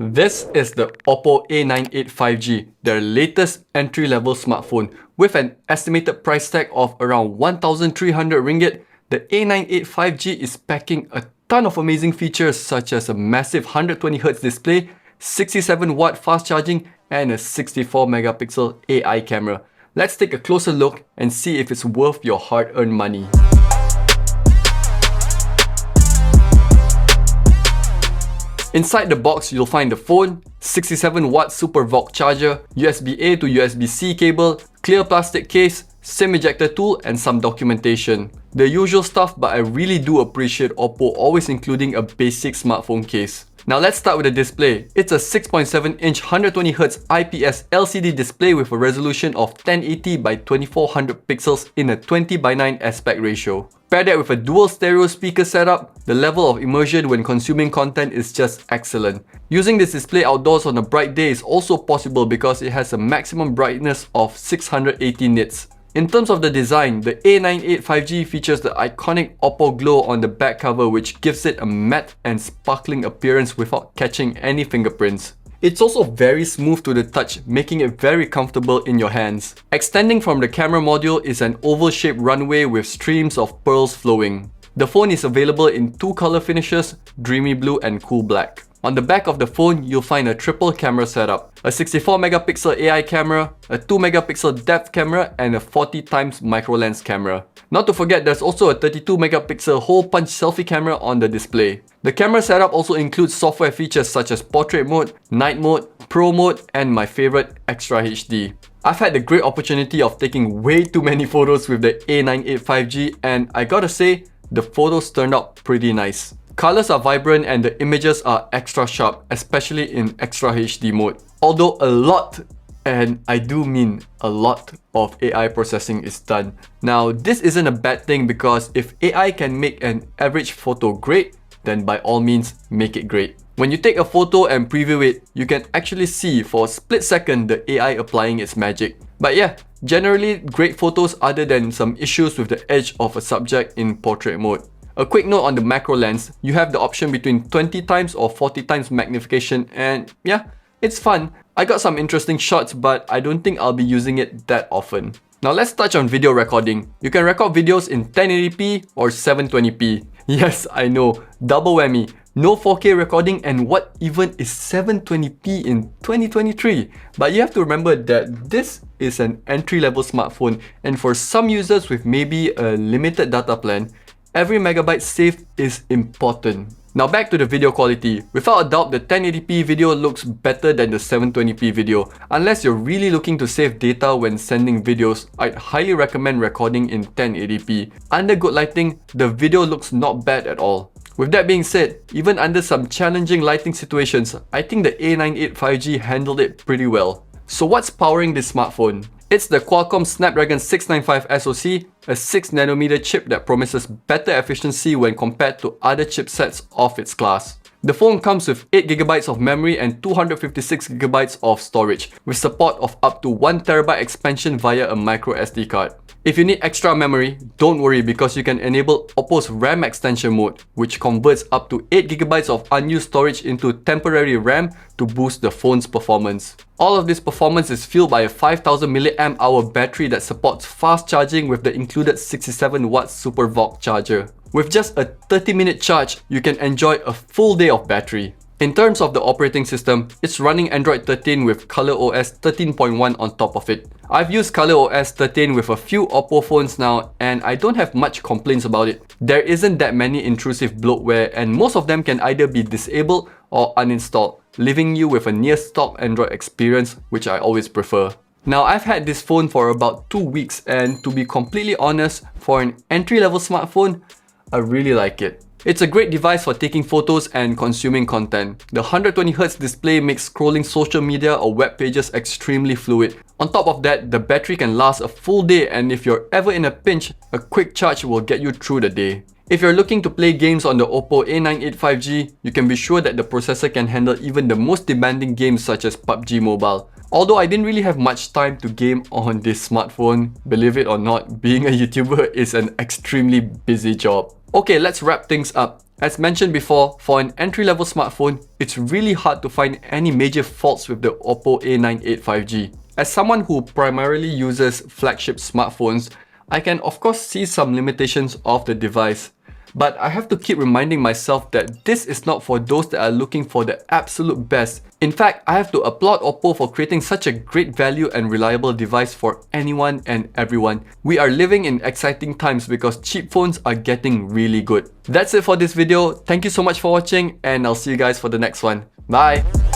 This is the OPPO A98 5G, their latest entry-level smartphone. With an estimated price tag of around 1,300 ringgit, the A98 5G is packing a ton of amazing features such as a massive 120Hz display, 67W fast charging, and a 64MP AI camera. Let's take a closer look and see if it's worth your hard-earned money. Inside the box, you'll find the phone, 67W Super VOOC charger, USB-A to USB-C cable, clear plastic case, SIM ejector tool, and some documentation. The usual stuff, but I really do appreciate OPPO always including a basic smartphone case. Now let's start with the display. It's a 6.7-inch 120Hz IPS LCD display with a resolution of 1080 by 2400 pixels in a 20:9 aspect ratio. Pair that with a dual stereo speaker setup, the level of immersion when consuming content is just excellent. Using this display outdoors on a bright day is also possible because it has a maximum brightness of 680 nits. In terms of the design, the A98 5G features the iconic OPPO glow on the back cover, which gives it a matte and sparkling appearance without catching any fingerprints. It's also very smooth to the touch, making it very comfortable in your hands. Extending from the camera module is an oval-shaped runway with streams of pearls flowing. The phone is available in two color finishes, Dreamy Blue and Cool Black. On the back of the phone, you'll find a triple camera setup, a 64MP AI camera, a 2MP depth camera, and a 40x micro lens camera. Not to forget, there's also a 32MP hole punch selfie camera on the display. The camera setup also includes software features such as portrait mode, night mode, pro mode, and my favorite, Extra HD. I've had the great opportunity of taking way too many photos with the A98 5G, and I gotta say, the photos turned out pretty nice. Colors are vibrant and the images are extra sharp, especially in Extra HD mode. Although a lot, and I do mean a lot, of AI processing is done. Now, this isn't a bad thing because if AI can make an average photo great, then by all means, make it great. When you take a photo and preview it, you can actually see for a split second the AI applying its magic. But yeah, generally great photos other than some issues with the edge of a subject in portrait mode. A quick note on the macro lens, you have the option between 20x or 40x magnification, and yeah, it's fun. I got some interesting shots, but I don't think I'll be using it that often. Now let's touch on video recording. You can record videos in 1080p or 720p. Yes, I know, double whammy. No 4K recording, and what even is 720p in 2023? But you have to remember that this is an entry-level smartphone, and for some users with maybe a limited data plan, every megabyte saved is important. Now back to the video quality. Without a doubt, the 1080p video looks better than the 720p video. Unless you're really looking to save data when sending videos, I'd highly recommend recording in 1080p. Under good lighting, the video looks not bad at all. With that being said, even under some challenging lighting situations, I think the A98 5G handled it pretty well. So what's powering this smartphone? It's the Qualcomm Snapdragon 695 SoC, a 6nm chip that promises better efficiency when compared to other chipsets of its class. The phone comes with 8GB of memory and 256GB of storage, with support of up to 1TB expansion via a micro SD card. If you need extra memory, don't worry because you can enable OPPO's RAM extension mode, which converts up to 8GB of unused storage into temporary RAM to boost the phone's performance. All of this performance is fueled by a 5000 mAh battery that supports fast charging with the included 67W Super VOOC charger. With just a 30-minute charge, you can enjoy a full day of battery. In terms of the operating system, it's running Android 13 with ColorOS 13.1 on top of it. I've used ColorOS 13 with a few OPPO phones now, and I don't have much complaints about it. There isn't that many intrusive bloatware, and most of them can either be disabled or uninstalled, leaving you with a near stock Android experience, which I always prefer. Now, I've had this phone for about 2 weeks, and to be completely honest, for an entry-level smartphone, I really like it. It's a great device for taking photos and consuming content. The 120Hz display makes scrolling social media or web pages extremely fluid. On top of that, the battery can last a full day, and if you're ever in a pinch, a quick charge will get you through the day. If you're looking to play games on the OPPO A98 5G, you can be sure that the processor can handle even the most demanding games such as PUBG Mobile. Although I didn't really have much time to game on this smartphone, believe it or not, being a YouTuber is an extremely busy job. Okay, let's wrap things up. As mentioned before, for an entry-level smartphone, it's really hard to find any major faults with the OPPO A98 5G. As someone who primarily uses flagship smartphones, I can of course see some limitations of the device. But I have to keep reminding myself that this is not for those that are looking for the absolute best. In fact, I have to applaud OPPO for creating such a great value and reliable device for anyone and everyone. We are living in exciting times because cheap phones are getting really good. That's it for this video. Thank you so much for watching, and I'll see you guys for the next one. Bye!